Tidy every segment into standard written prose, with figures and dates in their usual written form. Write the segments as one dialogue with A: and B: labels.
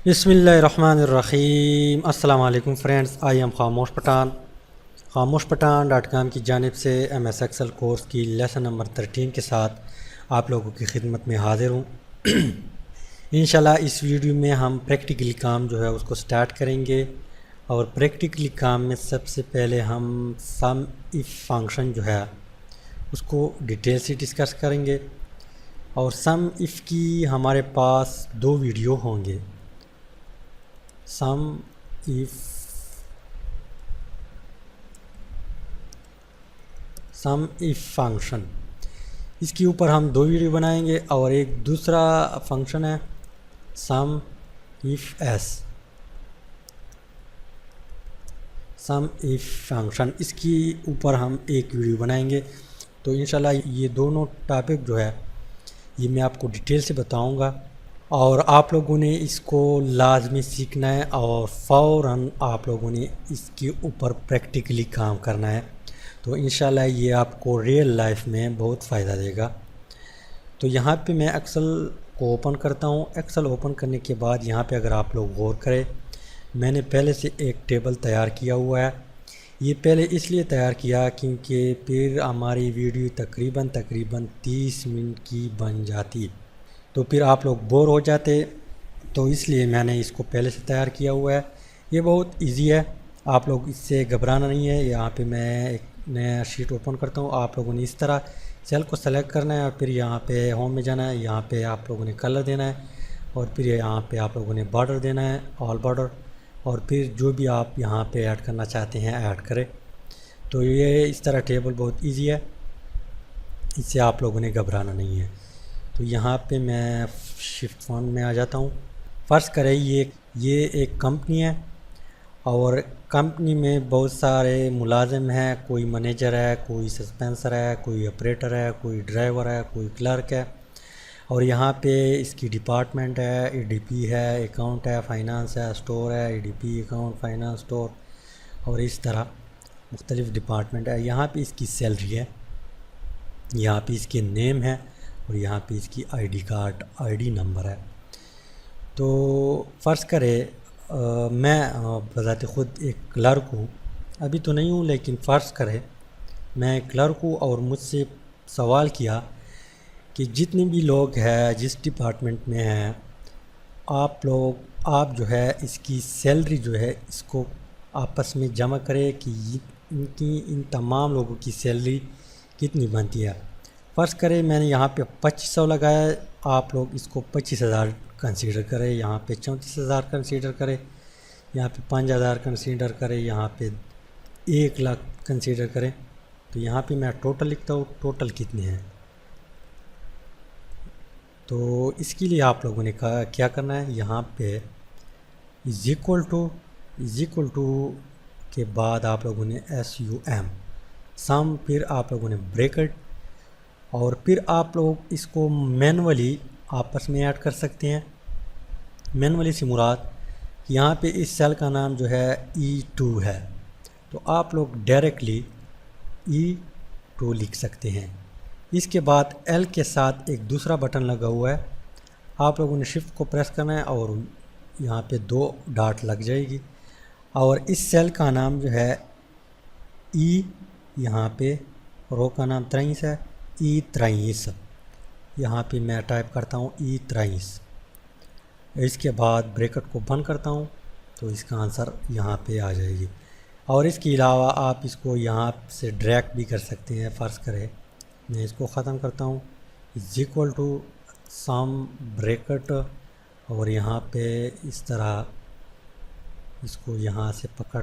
A: بسم اللہ الرحمن الرحیم۔ السلام علیکم فرینڈز، آئی ایم خاموش پٹھان .com کی جانب سے ایم ایس ایکسل کورس کی لیسن نمبر 13 کے ساتھ آپ لوگوں کی خدمت میں حاضر ہوں۔ انشاءاللہ اس ویڈیو میں ہم پریکٹیکلی کام جو ہے اس کو سٹارٹ کریں گے، اور پریکٹیکلی کام میں سب سے پہلے ہم سم ایف فنکشن جو ہے اس کو ڈیٹیل سے ڈسکس کریں گے، اور سم ایف کی ہمارے پاس 2 ویڈیو ہوں گے۔ سم ایف فنکشن، اس کے اوپر ہم 2 ویڈیو بنائیں گے، اور ایک دوسرا فنکشن ہے سم ایف فنکشن، اس کے اوپر ہم ایک ویڈیو بنائیں گے۔ تو انشاءاللہ یہ دونوں ٹاپک جو ہے یہ میں آپ کو ڈیٹیل سے بتاؤں گا، اور آپ لوگوں نے اس کو لازمی سیکھنا ہے، اور فوراً آپ لوگوں نے اس کے اوپر پریکٹیکلی کام کرنا ہے۔ تو انشاءاللہ یہ آپ کو ریئل لائف میں بہت فائدہ دے گا۔ تو یہاں پہ میں ایکسل کو اوپن کرتا ہوں۔ ایکسل اوپن کرنے کے بعد یہاں پہ اگر آپ لوگ غور کریں، میں نے پہلے سے ایک ٹیبل تیار کیا ہوا ہے۔ یہ پہلے اس لیے تیار کیا کیونکہ پھر ہماری ویڈیو تقریباً 30 منٹ کی بن جاتی، تو پھر آپ لوگ بور ہو جاتے، تو اس لیے میں نے اس کو پہلے سے تیار کیا ہوا ہے۔ یہ بہت ایزی ہے، آپ لوگ اس سے گھبرانا نہیں ہے۔ یہاں پہ میں ایک نیا شیٹ اوپن کرتا ہوں۔ آپ لوگوں نے اس طرح سیل کو سلیکٹ کرنا ہے، اور پھر یہاں پہ ہوم میں جانا ہے، یہاں پہ آپ لوگوں نے کلر دینا ہے، اور پھر یہاں پہ آپ لوگوں نے بارڈر دینا ہے، آل بارڈر، اور پھر جو بھی آپ یہاں پہ ایڈ کرنا چاہتے ہیں ایڈ کریں۔ تو یہ اس طرح ٹیبل بہت ایزی ہے، اس سے آپ لوگوں نے گھبرانا نہیں ہے۔ تو یہاں پہ میں شفٹ فون میں آ جاتا ہوں۔ فرض کریں یہ ایک کمپنی ہے، اور کمپنی میں بہت سارے ملازم ہیں، کوئی منیجر ہے، کوئی سسپینسر ہے، کوئی آپریٹر ہے، کوئی ڈرائیور ہے، کوئی کلرک ہے، اور یہاں پہ اس کی ڈپارٹمنٹ ہے، ای ڈی پی ہے، اکاؤنٹ ہے، فائنانس ہے، اسٹور ہے، E D P, account, finance, store, اور اس طرح مختلف ڈپارٹمنٹ ہے۔ یہاں پہ اس کی سیلری ہے، یہاں پہ اس کے نیم ہے، اور یہاں پہ اس کی آئی ڈی نمبر ہے۔ تو فرض کرے میں بذات خود ایک کلرک ہوں، ابھی تو نہیں ہوں، لیکن فرض کرے میں کلرک ہوں، اور مجھ سے سوال کیا کہ جتنے بھی لوگ ہیں جس ڈپارٹمنٹ میں ہیں، آپ جو ہے اس کی سیلری جو ہے اس کو آپس میں جمع کرے کہ ان تمام لوگوں کی سیلری کتنی بنتی ہے۔ فرض کرے میں نے یہاں پہ 2500 لگایا، آپ لوگ اس کو 25,000 کنسیڈر کریں، یہاں پہ 34,000 کنسیڈر کریں، یہاں پہ 5,000 کنسیڈر کریں، یہاں پہ 1,00,000 کنسیڈر کریں۔ تو یہاں پہ میں ٹوٹل لکھتا ہوں، ٹوٹل کتنے ہیں۔ تو اس کے لیے آپ لوگوں نے کیا کرنا ہے، یہاں پہ از اکول ٹو کے بعد آپ لوگوں نے سم، پھر آپ لوگوں نے بریکٹ، اور پھر آپ لوگ اس کو مینولی آپس میں ایڈ کر سکتے ہیں۔ مینولی سے مراد یہاں پہ اس سیل کا نام جو ہے E2 ہے، تو آپ لوگ ڈائریکٹلی E2 لکھ سکتے ہیں۔ اس کے بعد L کے ساتھ ایک دوسرا بٹن لگا ہوا ہے، آپ لوگوں نے شفٹ کو پریس کرنا ہے، اور یہاں پہ 2 ڈاٹ لگ جائے گی، اور اس سیل کا نام جو ہے یہاں پہ رو کا نام 23 ہے، E23، یہاں پہ میں ٹائپ کرتا ہوں E23۔ اس کے بعد بریکٹ کو بند کرتا ہوں، تو اس کا آنسر یہاں پہ آ جائے گی۔ اور اس کے علاوہ آپ اس کو یہاں سے ڈریگ بھی کر سکتے ہیں۔ فرض کرے میں اس کو ختم کرتا ہوں، is equal to sum bracket, اور یہاں پہ اس طرح اس کو یہاں سے پکڑ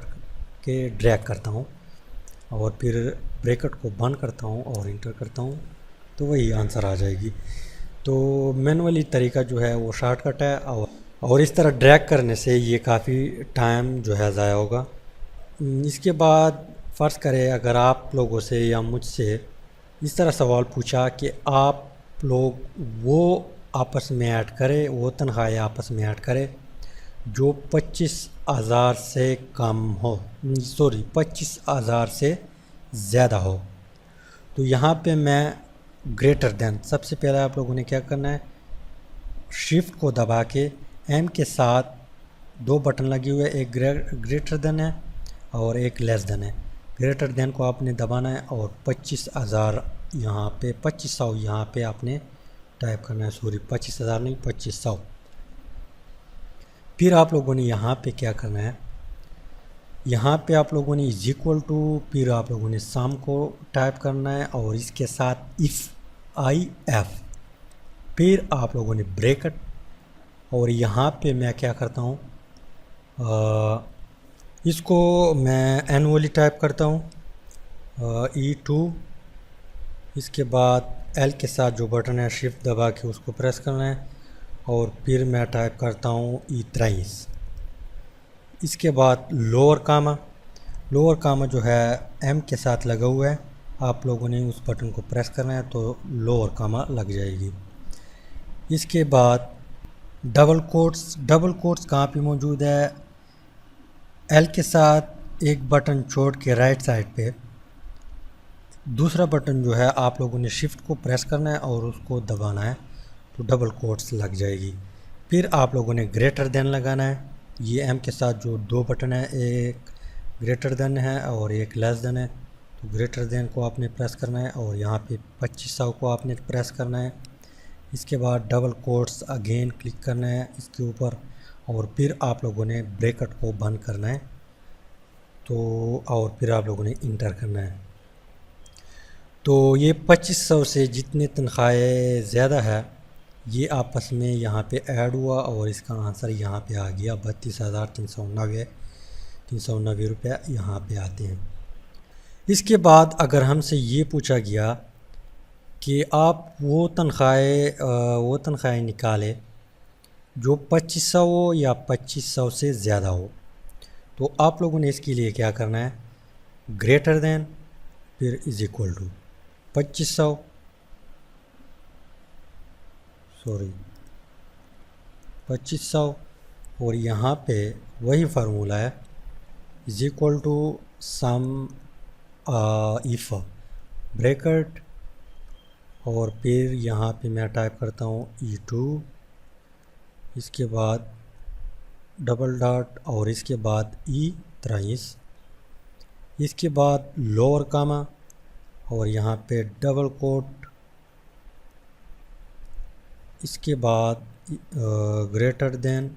A: کے ڈریگ کرتا ہوں، اور پھر بریکٹ کو بند کرتا ہوں اور انٹر کرتا ہوں، تو وہی آنسر آ جائے گی۔ تو مینولی طریقہ جو ہے وہ شارٹ کٹ ہے، اور اس طرح ڈریگ کرنے سے یہ کافی ٹائم جو ہے ضائع ہوگا۔ اس کے بعد فرض کرے اگر آپ لوگوں سے یا مجھ سے اس طرح سوال پوچھا کہ آپ لوگ وہ آپس میں ایڈ کرے، وہ تنخواہیں آپس میں ایڈ کرے جو 25,000 سے کم ہو، 25,000 سے زیادہ ہو۔ تو یہاں پہ میں گریٹر دین، سب سے پہلے آپ لوگوں نے کیا کرنا ہے، شفٹ کو دبا کے ایم کے ساتھ دو بٹن لگے ہوئے، ایک گریٹر دین ہے اور ایک لیس دین ہے۔ گریٹر دین کو آپ نے دبانا ہے اور 25,000 یہاں پہ 2500 یہاں پہ آپ نے ٹائپ کرنا ہے، سوری 25,000 نہیں 2500۔ پھر آپ لوگوں نے یہاں پہ کیا کرنا ہے، یہاں پہ آپ لوگوں نے از ایکول ٹو، پھر آپ لوگوں نے سم کو ٹائپ کرنا ہے اور اس کے ساتھ ایف، پھر آپ لوگوں نے بریکٹ، اور یہاں پہ میں کیا کرتا ہوں، اس کو میں اینولی ٹائپ کرتا ہوں، E2، اس کے بعد ایل کے ساتھ جو بٹن ہے شفٹ دبا کے اس کو پریس کرنا ہے، اور پھر میں ٹائپ کرتا ہوں E23۔ اس کے بعد لوور کاما جو ہے ایم کے ساتھ لگا ہوا ہے، آپ لوگوں نے اس بٹن کو پریس کرنا ہے تو لوور کاما لگ جائے گی۔ اس کے بعد ڈبل کوٹس کہاں پہ موجود ہے، ایل کے ساتھ ایک بٹن چھوڑ کے رائٹ سائڈ پہ دوسرا بٹن جو ہے آپ لوگوں نے شفٹ کو پریس کرنا ہے اور اس کو دبانا ہے تو ڈبل کوٹس لگ جائے گی۔ پھر آپ لوگوں نے گریٹر دین لگانا ہے، یہ ایم کے ساتھ جو دو بٹن ہیں، ایک گریٹر دین ہے اور ایک لیس دین ہے، تو گریٹر دین کو آپ نے پریس کرنا ہے اور یہاں پہ 2500 کو آپ نے پریس کرنا ہے۔ اس کے بعد ڈبل کوٹس اگین کلک کرنا ہے اس کے اوپر، اور پھر آپ لوگوں نے بریکٹ کو بند کرنا ہے، تو اور پھر آپ لوگوں نے انٹر کرنا ہے۔ تو یہ 2500 سے جتنے تنخواہیں زیادہ ہے یہ آپس میں یہاں پہ ایڈ ہوا اور اس کا آنسر یہاں پہ آ گیا 32,390 روپیہ یہاں پہ آتے ہیں۔ اس کے بعد اگر ہم سے یہ پوچھا گیا کہ آپ وہ تنخواہیں نکالے جو 2500 ہو یا 2500 سے زیادہ ہو، تو آپ لوگوں نے اس کے لیے کیا کرنا ہے، گریٹر دین پھر از ایکول ٹو 2500 اور یہاں پہ وہی فارمولہ ہے، is equal to some F bracket, اور پھر یہاں پہ میں ٹائپ کرتا ہوں E2، اس کے بعد ڈبل ڈاٹ اور اس کے بعد E23، اس کے بعد لوور کاما اور یہاں پہ ڈبل کوٹ، اس کے بعد greater then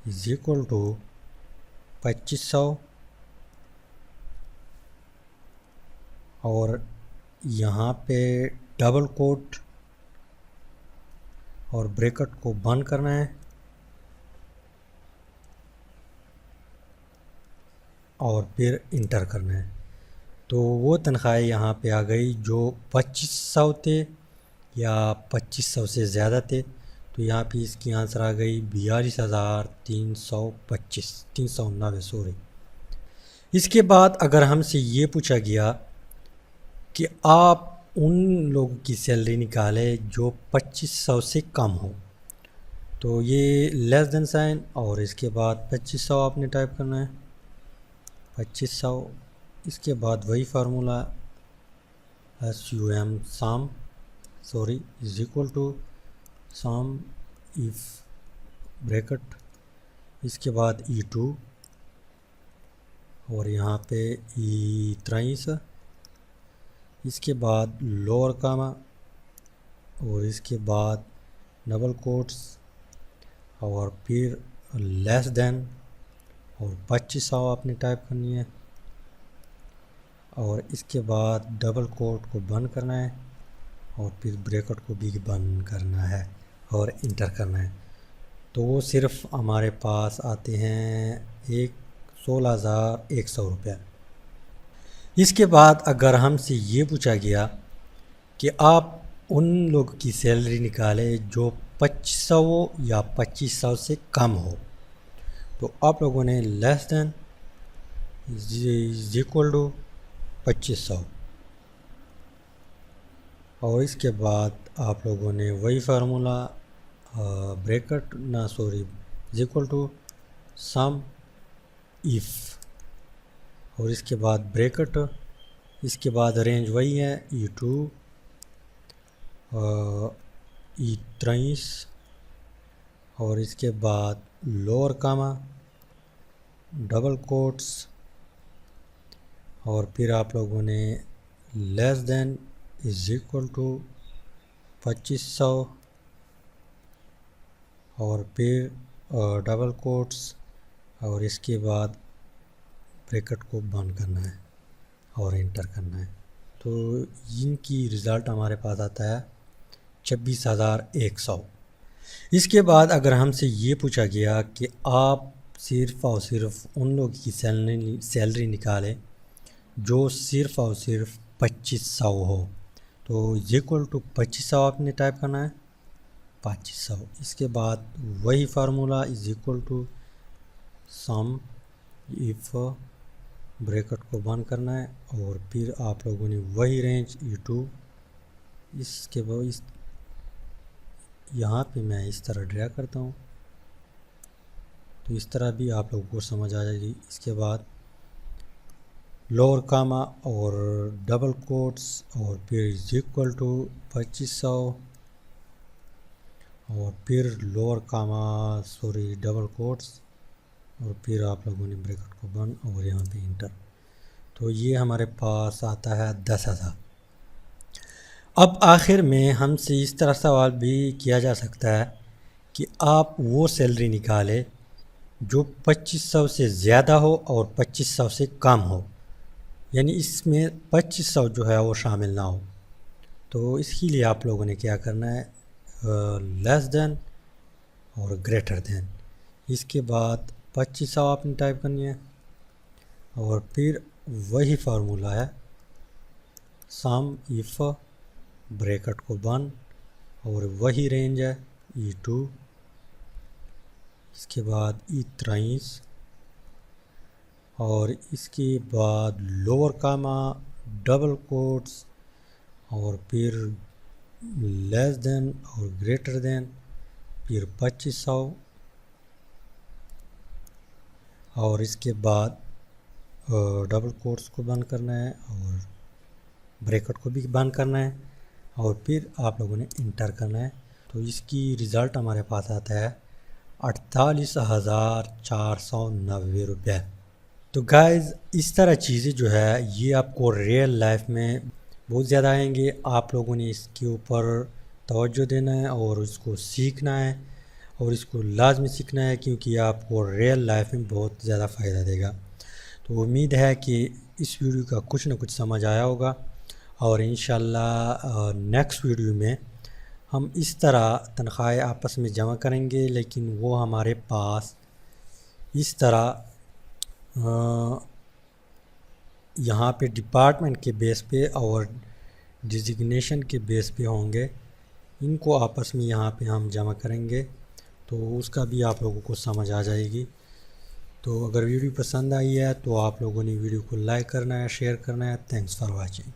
A: is equal to 2500 اور یہاں پہ ڈبل کوٹ اور بریکٹ کو بند کرنا ہے اور پھر انٹر کرنا ہے۔ تو وہ تنخواہیں یہاں پہ آ گئی جو 2500 تھے یا 2500 سے زیادہ تھے، تو یہاں پہ اس کی آنسر آ گئی 42,390 اس کے بعد اگر ہم سے یہ پوچھا گیا کہ آپ ان لوگوں کی سیلری نکالیں جو 2500 سے کم ہو، تو یہ لیس دین سائن اور اس کے بعد 2500 آپ نے ٹائپ کرنا ہے، 2500، اس کے بعد وہی formula SUM is equal to some F bracket, اس کے بعد E2 اور یہاں پہ E23، اس کے بعد لوور کاما اور اس کے بعد ڈبل کوٹس اور پھر لیس دین اور 2500 آپ نے ٹائپ کرنی ہے، اور اس کے بعد ڈبل کوٹ کو بند کرنا ہے اور پھر بریکٹ کو بھی بند کرنا ہے اور انٹر کرنا ہے۔ تو وہ صرف ہمارے پاس آتے ہیں 16,100 روپیہ۔ اس کے بعد اگر ہم سے یہ پوچھا گیا کہ آپ ان لوگوں کی سیلری نکالیں جو 2500 ہو یا 2500 سے کم ہو، تو آپ لوگوں نے لیس دین از ایکول ٹو 2500 اور اس کے بعد آپ لوگوں نے وہی formula bracket is equal to some F اور اس کے بعد بریکٹ، اس کے بعد رینج وہی ہے E2 E23 اور اس کے بعد لوور کاما ڈبل کوٹس اور پھر آپ لوگوں نے لیس دین از اکول ٹو 2500 اور پھر ڈبل کوٹس اور اس کے بعد بریکٹ کو بند کرنا ہے اور انٹر کرنا ہے. تو ان کی رزلٹ ہمارے پاس آتا ہے 26,100. اس کے بعد اگر ہم سے یہ پوچھا گیا کہ آپ صرف اور صرف ان لوگوں کی سیلری نکالیں جو صرف اور صرف 2500 ہو، تو ایکول ٹو 2500 آپ نے ٹائپ کرنا ہے 2500. اس کے بعد وہی formula is equal to some F bracket کو بند کرنا ہے اور پھر آپ لوگوں نے وہی رینج E2 اس کے بعد یہاں پہ میں اس طرح ڈرا کرتا ہوں تو اس طرح بھی آپ لوگوں کو سمجھ آ جائے گی. اس کے بعد لوور کاما اور ڈبل کوٹس اور پھر از اکول ٹو 2500 اور پھر لوور کاما ڈبل کوٹس اور پھر آپ لوگوں نے بریکٹ کو بند اور یہاں پہ انٹر. تو یہ ہمارے پاس آتا ہے 10,000. اب آخر میں ہم سے اس طرح سوال بھی کیا جا سکتا ہے کہ آپ وہ سیلری نکالیں جو 2500 سے زیادہ ہو اور 2500 سے کم ہو، یعنی اس میں 2500 جو ہے وہ شامل نہ ہو. تو اس کے لیے آپ لوگوں نے کیا کرنا ہے، لیس دین اور گریٹر دین. اس کے بعد 2500 آپ نے ٹائپ کرنی ہے اور پھر وہی فارمولا ہے سم ایف بریکٹ کو بند اور وہی رینج ہے E2. اس کے بعد E23 اور اس کے بعد لوور کاما ڈبل کوٹس اور پھر لیس دین اور گریٹر دین پھر 2500 اور اس کے بعد ڈبل کوٹس کو بند کرنا ہے اور بریکٹ کو بھی بند کرنا ہے اور پھر آپ لوگوں نے انٹر کرنا ہے. تو اس کی رزلٹ ہمارے پاس آتا ہے 48,490 روپے. تو گائز اس طرح چیزیں جو ہے یہ آپ کو ریئل لائف میں بہت زیادہ آئیں گے. آپ لوگوں نے اس کے اوپر توجہ دینا ہے اور اس کو سیکھنا ہے اور اس کو لازمی سیکھنا ہے کیونکہ یہ آپ کو ریئل لائف میں بہت زیادہ فائدہ دے گا. تو امید ہے کہ اس ویڈیو کا کچھ نہ کچھ سمجھ آیا ہوگا اور انشاءاللہ نیکسٹ ویڈیو میں ہم اس طرح تنخواہیں آپس میں جمع کریں گے، لیکن وہ ہمارے پاس اس طرح یہاں پہ ڈپارٹمنٹ کے بیس پہ اور ڈیزگنیشن کے بیس پہ ہوں گے. ان کو آپس میں یہاں پہ ہم جمع کریں گے تو اس کا بھی آپ لوگوں کو سمجھ آ جائے گی. تو اگر ویڈیو پسند آئی ہے تو آپ لوگوں نے ویڈیو کو لائک کرنا ہے، شیئر کرنا ہے. Thanks for watching.